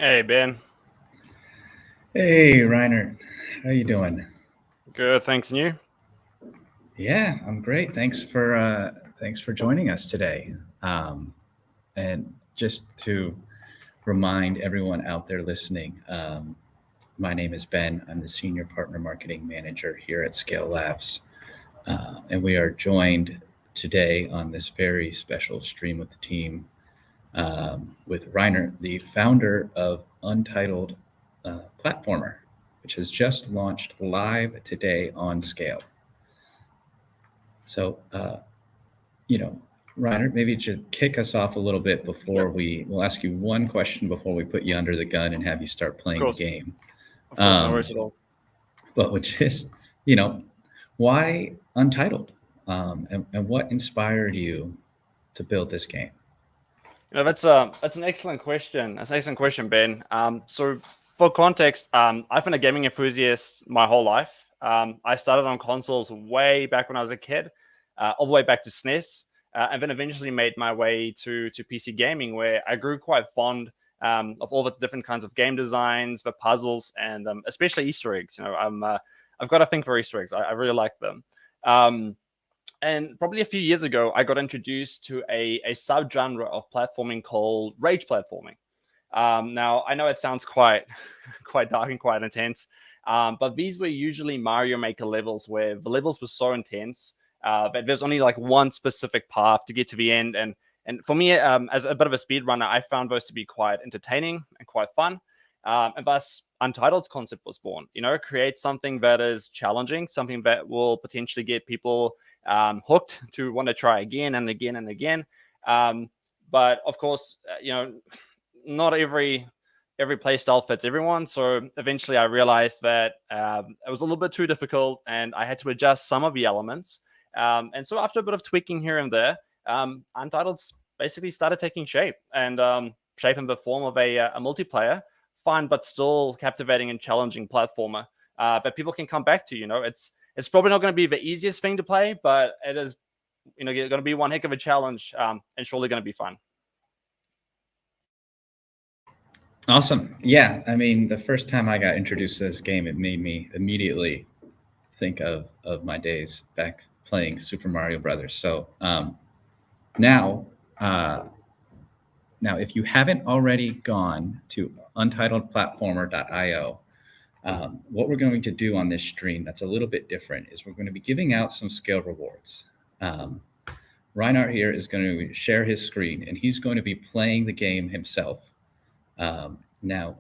Hey, Ben. Hey, Reinhardt, how you doing? Good, thanks. And you? Yeah, I'm great. Thanks for joining us today. And just to remind everyone out there listening, my name is Ben. I'm the Senior Partner Marketing Manager here at SKALE Labs, and we are joined today on this very special stream with the team with Reinhardt, the founder of Untitled Platformer, which has just launched live today on Scale. So, you know, Reiner, maybe just kick us off a little bit Yep, before we'll ask you one question before we put you under the gun and have you start of playing the course. game. Of course, no Um, worries at all. but which is, you know, why Untitled? And what inspired you to build this game? That's an excellent question. That's an excellent question, Ben. So for context, I've been a gaming enthusiast my whole life. I started on consoles way back when I was a kid, all the way back to SNES, and then eventually made my way to PC gaming, where I grew quite fond of all the different kinds of game designs, the puzzles, and especially Easter eggs. I've got a thing for Easter eggs. I really like them. Um, and probably a few years ago, I got introduced to a subgenre of platforming called rage platforming. Now, I know it sounds quite quite dark and quite intense, but these were usually Mario Maker levels where the levels were so intense that there's only like one specific path to get to the end. And for me, as a bit of a speedrunner, I found those to be quite entertaining and quite fun. And thus, Untitled's concept was born. Create something that is challenging, something that will potentially get people hooked to want to try again and again and again. But of course, not every play style fits everyone. So eventually, I realized that it was a little bit too difficult, and I had to adjust some of the elements. And so after a bit of tweaking here and there, Untitled basically started taking shape and shape in the form of a multiplayer, fun but still captivating and challenging platformer that people can come back to. It's probably not going to be the easiest thing to play, but it is, going to be one heck of a challenge, and surely going to be fun. Awesome. Yeah, I mean, the first time I got introduced to this game, it made me immediately think of my days back playing Super Mario Brothers. So now, uh, now, if you haven't already gone to untitledplatformer.io, what we're going to do on this stream that's a little bit different is we're going to be giving out some scale rewards. Reinhardt here is going to share his screen, and he's going to be playing the game himself. Now,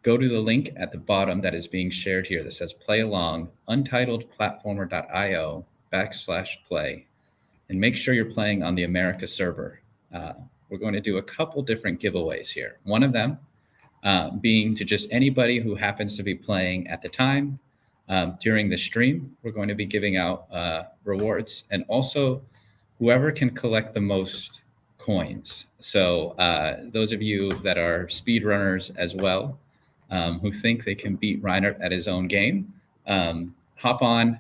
go to the link at the bottom that is being shared here that says play along, untitledplatformer.io/play, and make sure you're playing on the America server. We're going to do a couple different giveaways here. One of them being to just anybody who happens to be playing at the time during the stream. We're going to be giving out rewards, and also whoever can collect the most coins. So those of you that are speedrunners as well, who think they can beat Reinhardt at his own game, hop on.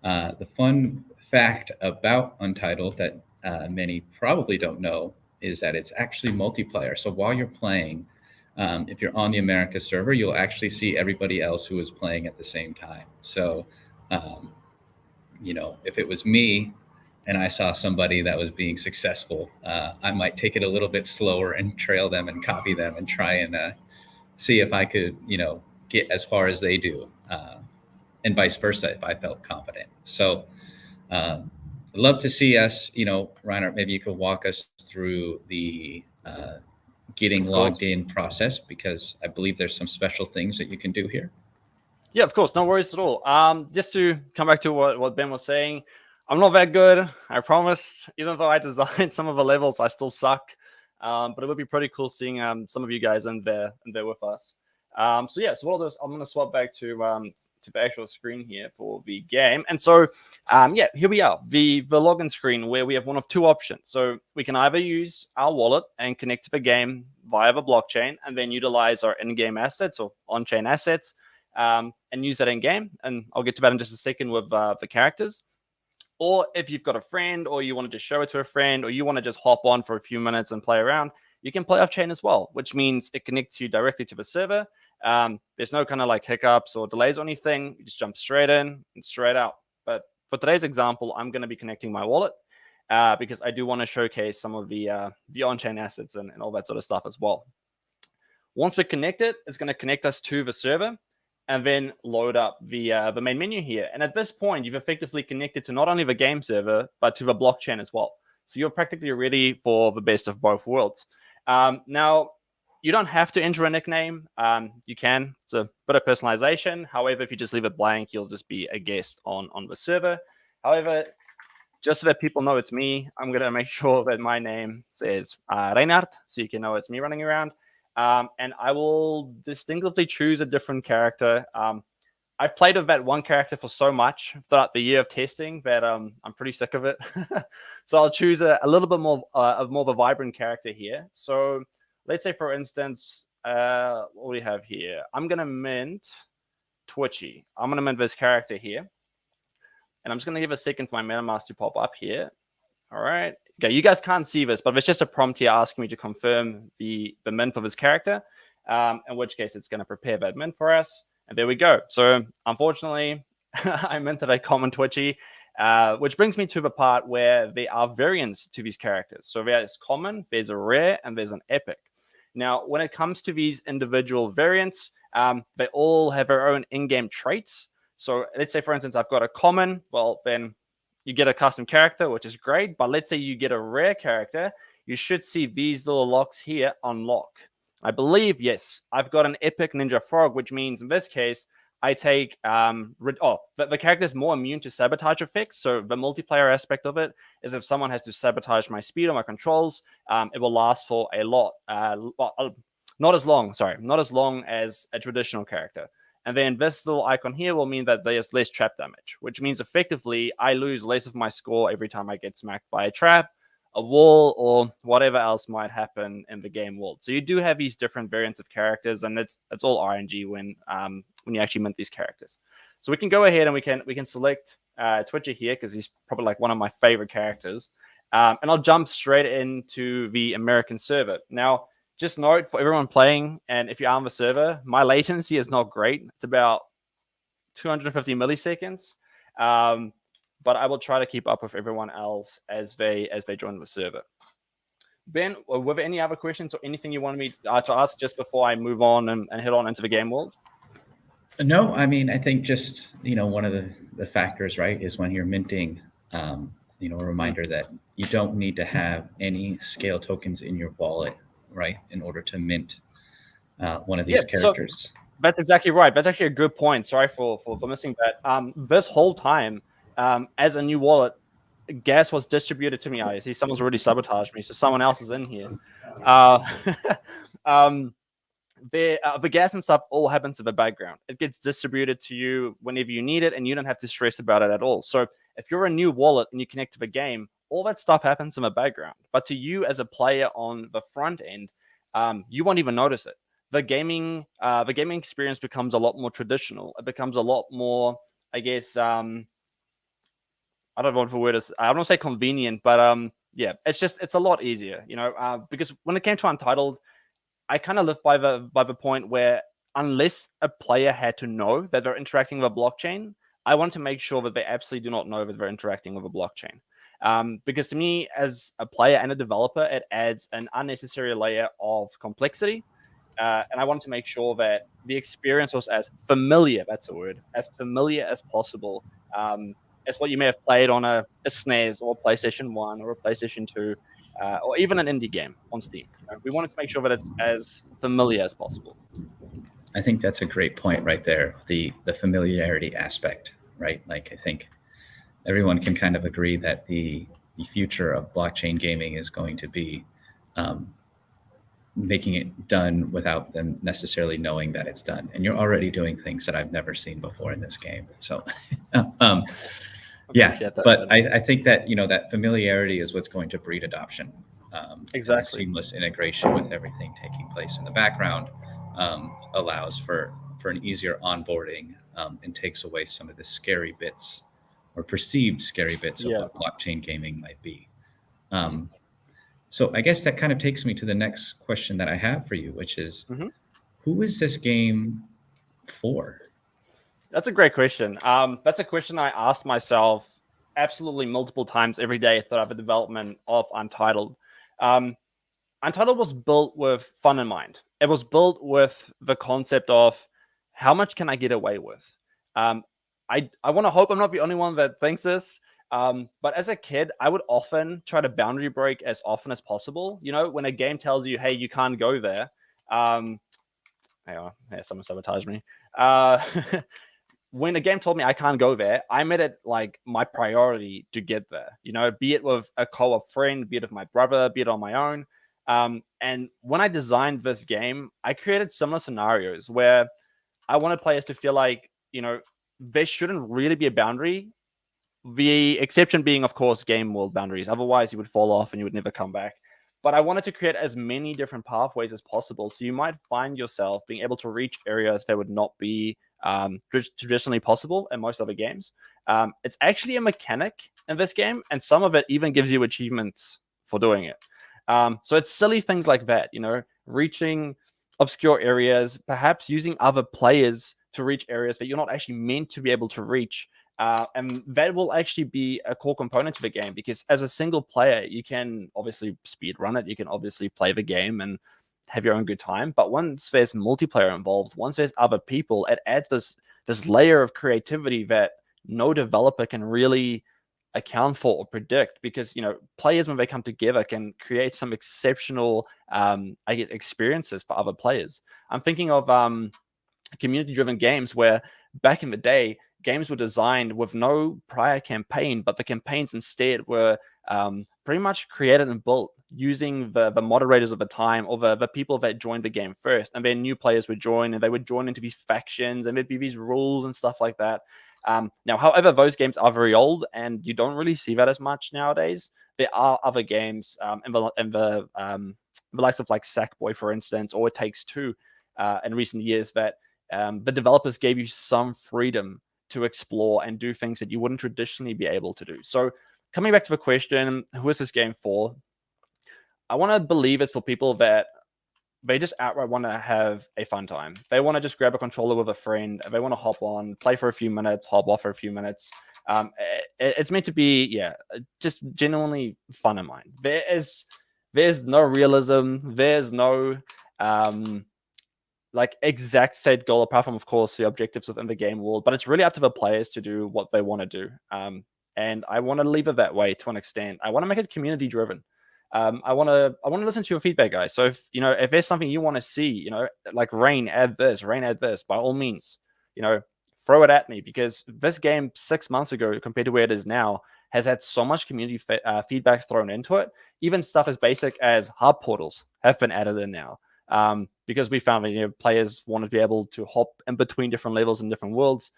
The fun fact about Untitled that many probably don't know is that it's actually multiplayer. So while you're playing, if you're on the America server, you'll actually see everybody else who is playing at the same time. So, um, if it was me and I saw somebody that was being successful, I might take it a little bit slower and trail them and copy them and try and see if I could, get as far as they do, and vice versa if I felt confident. So, I'd love to see us, Reinhardt, maybe you could walk us through the getting Of course. logged in process, because I believe there's some special things that you can do here. Yeah, of course. No worries at all. Just to come back to what Ben was saying, I'm not that good. I promise. Even though I designed some of the levels, I still suck. But it would be pretty cool seeing some of you guys in there with us. So yeah, so what I'll do is I'm going to swap back to the actual screen here for the game. And so yeah, here we are, the login screen, where we have one of two options. So we can either use our wallet and connect to the game via the blockchain, and then utilize our in-game assets or on-chain assets, and use that in game. And I'll get to that in just a second with the characters. Or if you've got a friend, or you want to just show it to a friend, or you want to just hop on for a few minutes and play around, you can play off chain as well, which means it connects you directly to the server. There's no kind of like hiccups or delays or anything. You just jump straight in and straight out. But for today's example, I'm going to be connecting my wallet because I do want to showcase some of the on-chain assets and all that sort of stuff as well. Once we're connected, it's going to connect us to the server and then load up the main menu here. And at this point, you've effectively connected to not only the game server, but to the blockchain as well. So you're practically ready for the best of both worlds. Now, you don't have to enter a nickname. You can. It's a bit of personalization. However, if you just leave it blank, you'll just be a guest on the server. However, just so that people know it's me, I'm going to make sure that my name says Reinhardt, so you can know it's me running around. And I will distinctively choose a different character. I've played with that one character for so much throughout the year of testing that I'm pretty sick of it. So I'll choose a little bit more of a vibrant character here. So let's say, for instance, what we have here. I'm going to mint Twitchy. I'm going to mint this character here. And I'm just going to give a second for my MetaMask to pop up here. All right. Okay, you guys can't see this, but it's just a prompt here asking me to confirm the mint for this character, in which case it's going to prepare that mint for us. And there we go. So unfortunately, I minted a common Twitchy, which brings me to the part where there are variants to these characters. So there's common, there's a rare, and there's an epic. Now, when it comes to these individual variants, they all have their own in-game traits. So let's say, for instance, I've got a common. Well, then you get a custom character, which is great. But let's say you get a rare character, you should see these little locks here unlock. I believe, yes, I've got an epic Ninja Frog, which means in this case, I take, the character is more immune to sabotage effects. So the multiplayer aspect of it is if someone has to sabotage my speed or my controls, it will last for a lot, not as long as a traditional character. And then this little icon here will mean that there's less trap damage, which means effectively I lose less of my score every time I get smacked by a trap, a wall, or whatever else might happen in the game world. So you do have these different variants of characters, and it's all RNG when you actually mint these characters. So we can go ahead and we can select Twitcher here because he's probably like one of my favorite characters. And I'll jump straight into the American server. Now, just note for everyone playing, and if you're on the server, my latency is not great. It's about 250 milliseconds. But I will try to keep up with everyone else as they join the server. Ben, were there any other questions or anything you wanted me to ask just before I move on and head on into the game world? No, I mean, I think just, one of the factors, right, is when you're minting, a reminder that you don't need to have any SKALE tokens in your wallet, right, in order to mint one of these characters. So that's exactly right. That's actually a good point. Sorry for missing that. This whole time, as a new wallet, gas was distributed to me. I see someone's already sabotaged me, so someone else is in here. The gas and stuff all happens in the background. It gets distributed to you whenever you need it, and you don't have to stress about it at all. So if you're a new wallet and you connect to the game, all that stuff happens in the background. But to you as a player on the front end, you won't even notice it. The gaming experience becomes a lot more traditional. It becomes a lot more, I guess, I don't know what the word is. I don't want to say convenient, but yeah, it's a lot easier, because when it came to Untitled, I kind of lived by the point where unless a player had to know that they're interacting with a blockchain, I want to make sure that they absolutely do not know that they're interacting with a blockchain. Because to me, as a player and a developer, it adds an unnecessary layer of complexity. And I wanted to make sure that the experience was as familiar, that's a word, as familiar as possible. As what you may have played on a SNES or PlayStation 1 or a PlayStation 2, or even an indie game on Steam. We wanted to make sure that it's as familiar as possible. I think that's a great point right there, the familiarity aspect, right? Like, I think everyone can kind of agree that the future of blockchain gaming is going to be making it done without them necessarily knowing that it's done. And you're already doing things that I've never seen before in this game. So yeah, but I think that, that familiarity is what's going to breed adoption. Exactly. Seamless integration with everything taking place in the background allows for an easier onboarding and takes away some of the scary bits or perceived scary bits of what blockchain gaming might be. So I guess that kind of takes me to the next question that I have for you, which is, Mhm. who is this game for? That's a great question. That's a question I asked myself absolutely multiple times every day throughout the development of Untitled. Um, Untitled was built with fun in mind. It was built with the concept of how much can I get away with. Um, I want to hope I'm not the only one that thinks this. But as a kid, I would often try to boundary break as often as possible. You know, when a game tells you, "Hey, you can't go there." Hang on, yeah, someone sabotaged me. Uh, when the game told me I can't go there, I made it like my priority to get there. You know, be it with a co-op friend, be it with my brother, be it on my own. And when I designed this game, I created similar scenarios where I wanted players to feel like, you know, there shouldn't really be a boundary. The exception being, of course, game world boundaries. Otherwise, you would fall off and you would never come back. But I wanted to create as many different pathways as possible. So you might find yourself being able to reach areas that would not be traditionally possible in most other games. It's actually a mechanic in this game, and some of it even gives you achievements for doing it. So it's silly things like that, you know, reaching obscure areas, perhaps using other players to reach areas that you're not actually meant to be able to reach. And that will actually be a core component to the game, because as a single player, you can obviously speed run it. You can obviously play the game and have your own good time. But once there's multiplayer involved, once there's other people, it adds this layer of creativity that no developer can really account for or predict, because, you know, players, when they come together, can create some exceptional I guess experiences for other players. I'm thinking of community driven games where back in the day, games were designed with no prior campaign, but the campaigns instead were pretty much created and built using the moderators of the time, or the people that joined the game first. And then new players would join, and they would join into these factions, and there'd be these rules and stuff like that. Now, however, those games are very old, and you don't really see that as much nowadays. There are other games in the likes of like Sackboy, for instance, or It Takes Two in recent years, that the developers gave you some freedom to explore and do things that you wouldn't traditionally be able to do. So, coming back to the question, who is this game for? I want to believe it's for people that they just outright want to have a fun time. They want to just grab a controller with a friend. They want to hop on, play for a few minutes, hop off for a few minutes. It's meant to be, yeah, just genuinely fun in mind. There's no realism. There's no like exact set goal, apart from, of course, the objectives within the game world. But it's really up to the players to do what they want to do. And I want to leave it that way to an extent. I want to make it community driven. I want to listen to your feedback, guys. So if there's something you want to see, like Rain add this, by all means, throw it at me, because this game 6 months ago compared to where it is now has had so much community feedback thrown into it. Even stuff as basic as hub portals have been added in now. Because we found that players want to be able to hop in between different levels and different worlds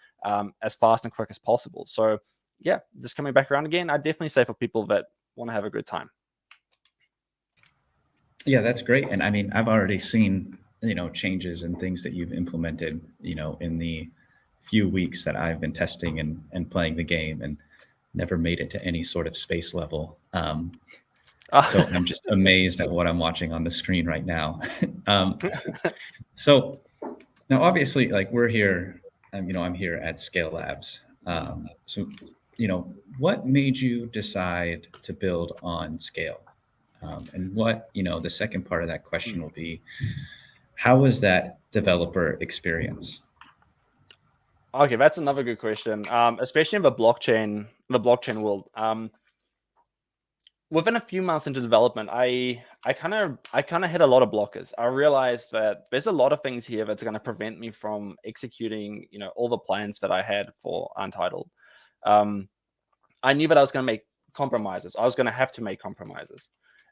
as fast and quick as possible. So yeah, just coming back around again, I'd definitely say for people that want to have a good time. Yeah, that's great. And I mean, I've already seen, changes and things that you've implemented, in the few weeks that I've been testing and playing the game, and never made it to any sort of space level. So I'm just amazed at what I'm watching on the screen right now. So now, obviously, like, we're here, I'm here at SKALE Labs. So, what made you decide to build on Scale? And what, the second part of that question will be, how was that developer experience? Okay, that's another good question. Especially in the blockchain world. Within a few months into development, I kind of hit a lot of blockers. I realized that there's a lot of things here that's going to prevent me from executing, all the plans that I had for Untitled. I knew that I was going to make compromises. I was going to have to make compromises.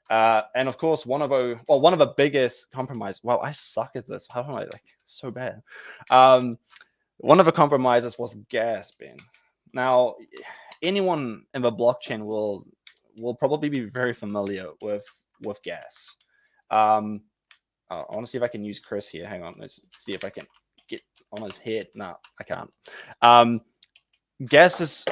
And of course, one of the biggest compromises. Wow, I suck at this. How am I so bad? One of the compromises was gas, Ben. Now, anyone in the blockchain world will probably be very familiar with gas. I want to see if I can use Chris here. Hang on, let's see if I can get on his head. No, I can't. Gas is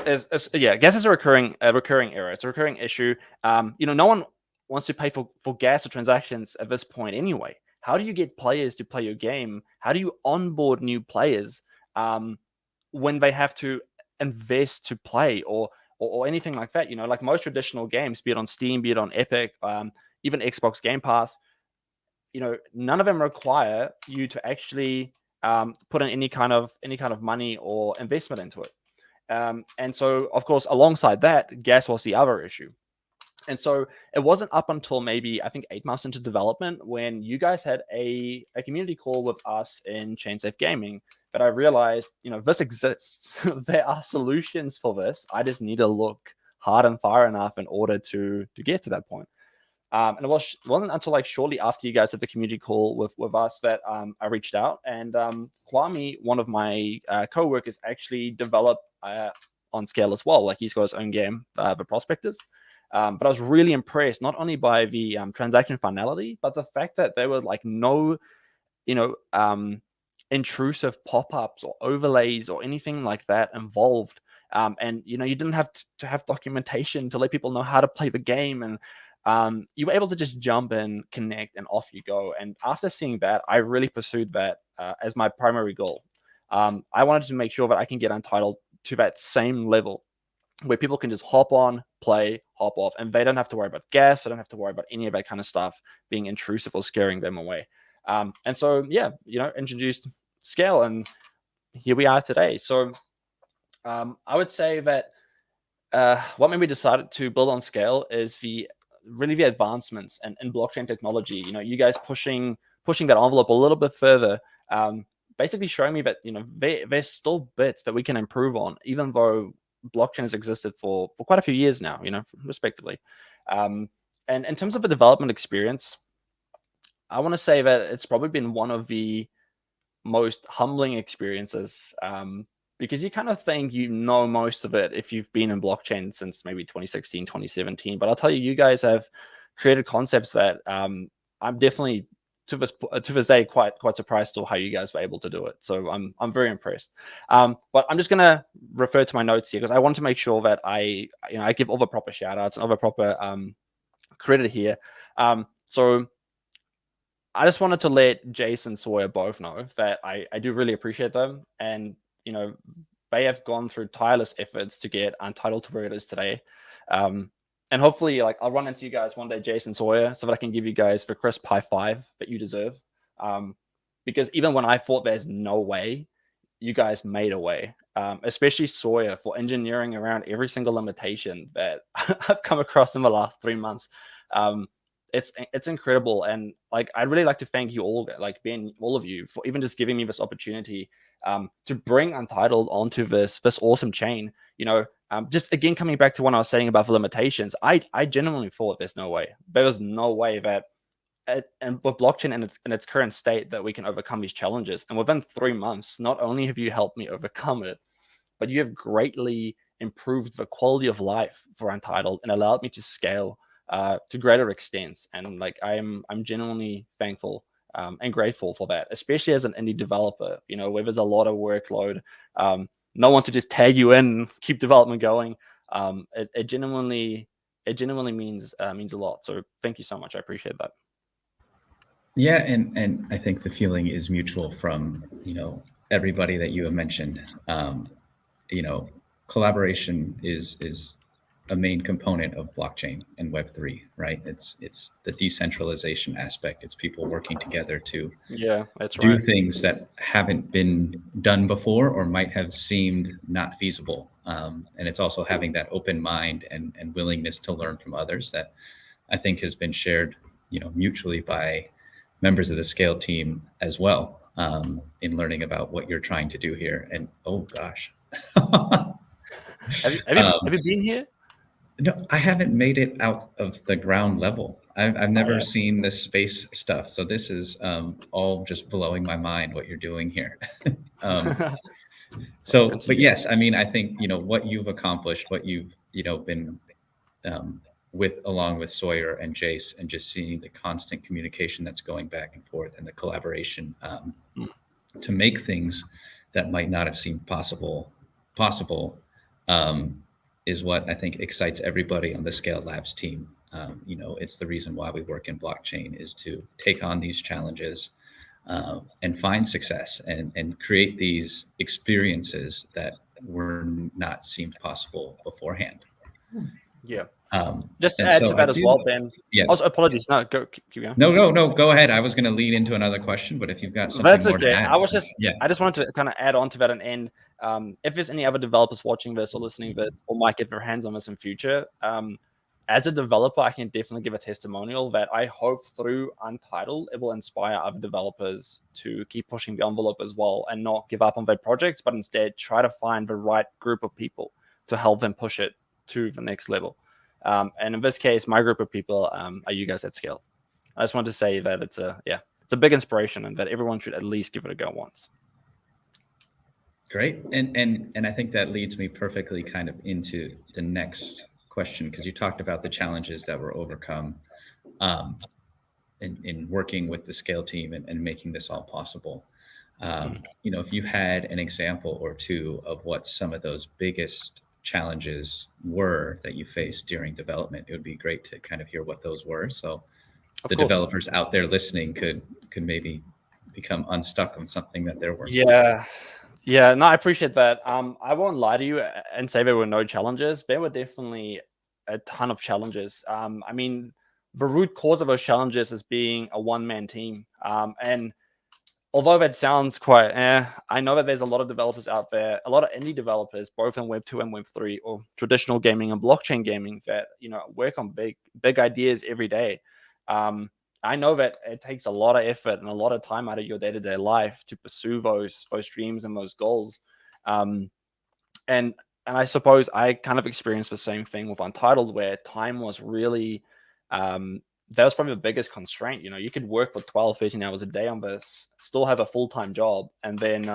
a recurring error. It's a recurring issue. No one wants to pay for gas or transactions at this point anyway? How do you get players to play your game? How do you onboard new players when they have to invest to play or anything like that? Like most traditional games, be it on Steam, be it on Epic, even Xbox Game Pass, none of them require you to actually put in any kind of money or investment into it. And so, of course, alongside that, gas was the other issue. And so it wasn't up until maybe, I think, 8 months into development when you guys had a community call with us in ChainSafe Gaming that I realized, this exists. There are solutions for this. I just need to look hard and far enough in order to get to that point. And it wasn't until like shortly after you guys had the community call with us that I reached out. And Kwame, one of my co-workers, actually developed on SKALE as well. Like he's got his own game, the Prospectors. But I was really impressed not only by the transaction finality, but the fact that there were like no, intrusive pop-ups or overlays or anything like that involved. And you didn't have to have documentation to let people know how to play the game, and you were able to just jump in, connect, and off you go. And after seeing that, I really pursued that as my primary goal. I wanted to make sure that I can get Untitled to that same level where people can just hop on, play, hop off, and they don't have to worry about gas. They don't have to worry about any of that kind of stuff being intrusive or scaring them away. And so, yeah, introduced SKALE, and here we are today. So I would say that what made me decided to build on SKALE is the advancements in blockchain technology. You guys pushing that envelope a little bit further, basically showing me that there's still bits that we can improve on, even though blockchain has existed for quite a few years now, respectively. And in terms of the development experience, I want to say that it's probably been one of the most humbling experiences, because you kind of think most of it if you've been in blockchain since maybe 2016, 2017. But I'll tell you, you guys have created concepts that I'm definitely to this day quite surprised to how you guys were able to do it. So I'm very impressed. But I'm just gonna refer to my notes here because I want to make sure that I give all the proper shout outs and all the proper credit here. So I just wanted to let Jace and Sawyer both know that I do really appreciate them, and they have gone through tireless efforts to get Untitled to where it is today. And hopefully, I'll run into you guys one day, Jason Sawyer, so that I can give you guys the crisp high five that you deserve. Because even when I thought there's no way, you guys made a way. Especially Sawyer for engineering around every single limitation that I've come across in the last 3 months. It's incredible, and I'd really like to thank you all, Ben, all of you, for even just giving me this opportunity to bring Untitled onto this awesome chain. Just again coming back to what I was saying about the limitations, I genuinely thought there's no way. There was no way that, and with blockchain in its current state, that we can overcome these challenges. And within 3 months, not only have you helped me overcome it, but you have greatly improved the quality of life for Untitled and allowed me to scale to greater extents. And I'm genuinely thankful and grateful for that, especially as an indie developer, where there's a lot of workload, no one to just tag you in and keep development going. It genuinely means a lot. So thank you so much. I appreciate that. Yeah, and I think the feeling is mutual from everybody that you have mentioned. Collaboration is a main component of blockchain and Web3, right? It's the decentralization aspect. It's people working together to do things that haven't been done before or might have seemed not feasible. And it's also having that open mind and willingness to learn from others that I think has been shared, mutually by members of the SKALE team as well, in learning about what you're trying to do here. And oh gosh, have you been here? No, I haven't made it out of the ground level. I've never seen this space stuff. So this is all just blowing my mind what you're doing here. But yes, I mean, I think, what you've accomplished, what you've, been along with Sawyer and Jace, and just seeing the constant communication that's going back and forth and the collaboration to make things that might not have seemed possible, is what I think excites everybody on the SKALE Labs team. It's the reason why we work in blockchain, is to take on these challenges and find success and create these experiences that were not seemed possible beforehand. Yeah. Um, Just to and add so to I that as do, well, Ben. yeah. Also, apologies. No, keep going. No, go ahead. I was going to lead into another question, but if you've got something That's more to okay. add, yeah. I just wanted to kind of add on to that and end. If there's any other developers watching this or listening to this or might get their hands on this in future, as a developer, I can definitely give a testimonial that I hope through Untitled, it will inspire other developers to keep pushing the envelope as well and not give up on their projects, but instead try to find the right group of people to help them push it to the next level. And in this case, my group of people are you guys at Scale. I just want to say that it's a big inspiration and that everyone should at least give it a go once. Great. And I think that leads me perfectly kind of into the next question, because you talked about the challenges that were overcome in working with the Scale team and making this all possible. If you had an example or two of what some of those biggest challenges were that you faced during development, it would be great to kind of hear what those were. So the developers out there listening could maybe become unstuck on something that they're working on. Yeah, no, I appreciate that. I won't lie to you and say there were no challenges. There were definitely a ton of challenges. I mean, the root cause of those challenges is being a one-man team. And although that sounds quite, I know that there's a lot of developers out there, a lot of indie developers, both in Web 2 and Web 3, or traditional gaming and blockchain gaming, that work on big ideas every day. I know that it takes a lot of effort and a lot of time out of your day-to-day life to pursue those dreams and those goals. And I suppose I kind of experienced the same thing with Untitled, where time was really that was probably the biggest constraint. You could work for 12, 13 hours a day on this, still have a full-time job, and then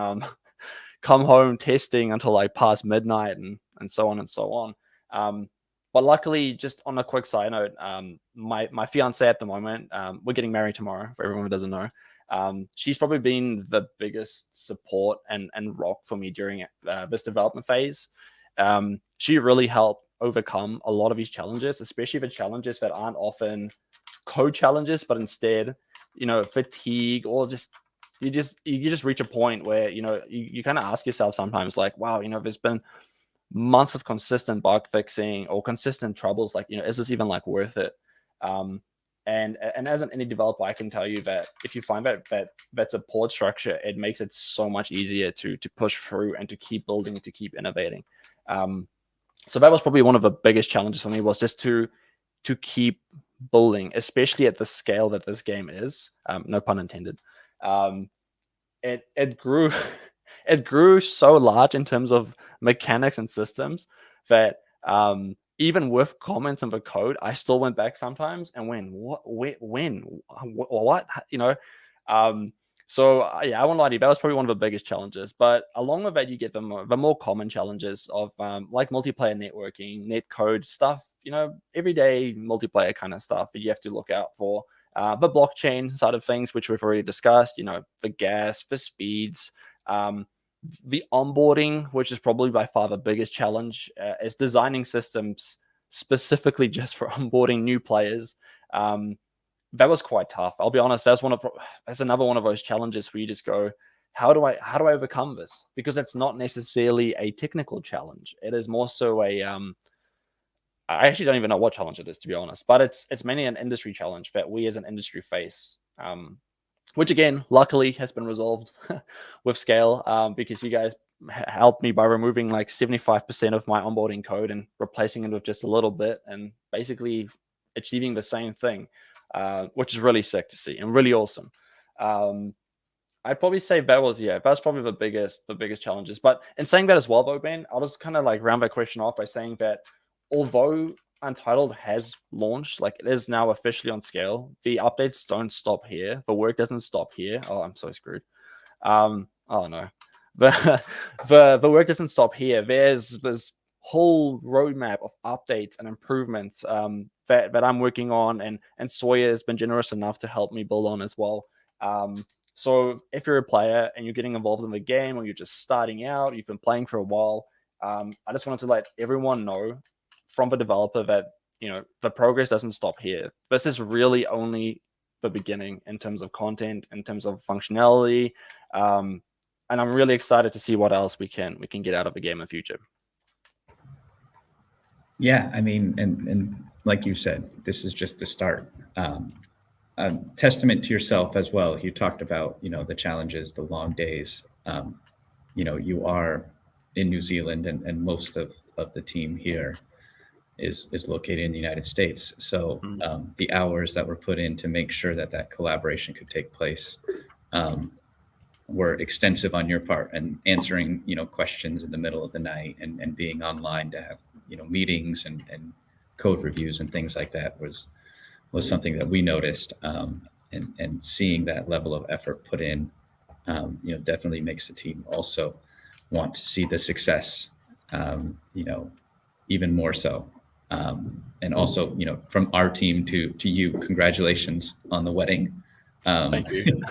come home testing until like past midnight and so on and so on. But luckily, just on a quick side note, my fiance at the moment, we're getting married tomorrow, for everyone who doesn't know. She's probably been the biggest support and rock for me during this development phase. She really helped overcome a lot of these challenges, especially the challenges that aren't often code challenges, but instead, fatigue, or you just reach a point where you kind of ask yourself sometimes, like, wow, there's been months of consistent bug fixing or consistent troubles, like, is this even like worth it? And as an indie developer, I can tell you that if you find that support structure, it makes it so much easier to push through and to keep building and to keep innovating. So that was probably one of the biggest challenges for me, was just to keep building, especially at the scale that this game is. No pun intended. It grew it grew so large in terms of mechanics and systems that even with comments in the code, I still went back sometimes and went, what? So I won't lie to you, that was probably one of the biggest challenges. But along with that, you get the more common challenges of like multiplayer networking, net code stuff, everyday multiplayer kind of stuff that you have to look out for. The blockchain side of things, which we've already discussed, the gas, the speeds, the onboarding, which is probably by far the biggest challenge, is designing systems specifically just for onboarding new players. That was quite tough. I'll be honest. That's another one of those challenges where you just go, how do I overcome this? Because it's not necessarily a technical challenge. It is more so I actually don't even know what challenge it is, to be honest, but it's mainly an industry challenge that we as an industry face, which again, luckily has been resolved with Scale, because you guys helped me by removing like 75% of my onboarding code and replacing it with just a little bit, and basically achieving the same thing, which is really sick to see and really awesome. I'd probably say that's probably the biggest challenges. But in saying that as well, though, Ben, I'll just kind of like round that question off by saying that although Untitled has launched, like it is now officially on Scale, the updates don't stop here. The work doesn't stop here. Oh, I'm so screwed. Oh no, the work doesn't stop here. There's this whole roadmap of updates and improvements that I'm working on, and Sawyer has been generous enough to help me build on as well. So if you're a player and you're getting involved in the game, or you're just starting out, you've been playing for a while, I just wanted to let everyone know from the developer that the progress doesn't stop here. This is really only the beginning in terms of content, in terms of functionality, and I'm really excited to see what else we can get out of the game in the future. Yeah, I mean, and like you said, this is just the start. Testament to yourself as well. You talked about, the challenges, the long days. You are in New Zealand, and most of the team here is located in the United States. So the hours that were put in to make sure that collaboration could take place were extensive on your part, and answering, questions in the middle of the night, and being online to have, meetings and code reviews and things like that was something that we noticed. And seeing that level of effort put in, definitely makes the team also want to see the success, even more so. And also, from our team to you, congratulations on the wedding. Thank you.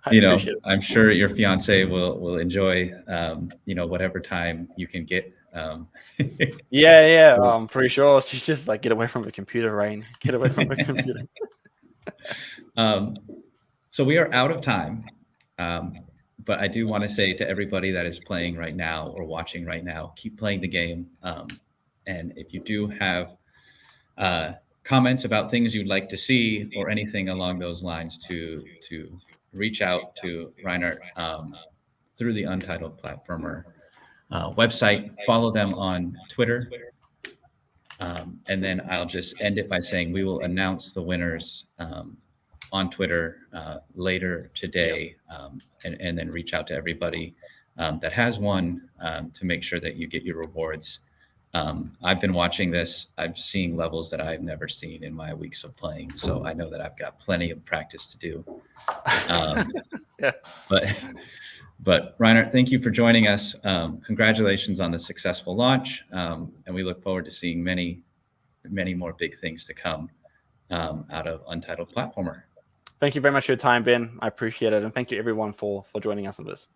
Appreciate it. I'm sure your fiance will enjoy, whatever time you can get. Yeah, I'm pretty sure she's just like, get away from the computer, Rain. Get away from the computer. So we are out of time. But I do want to say to everybody that is playing right now or watching right now, keep playing the game. And if you do have comments about things you'd like to see or anything along those lines, to reach out to Reinhardt through the Untitled Platformer website. Follow them on Twitter. And then I'll just end it by saying we will announce the winners on Twitter later today, and then reach out to everybody that has won to make sure that you get your rewards. I've been watching this. I'm seeing levels that I've never seen in my weeks of playing. So I know that I've got plenty of practice to do. Yeah. But Reinhardt, thank you for joining us. Congratulations on the successful launch. And we look forward to seeing many, many more big things to come out of Untitled Platformer. Thank you very much for your time, Ben. I appreciate it. And thank you everyone for joining us on this.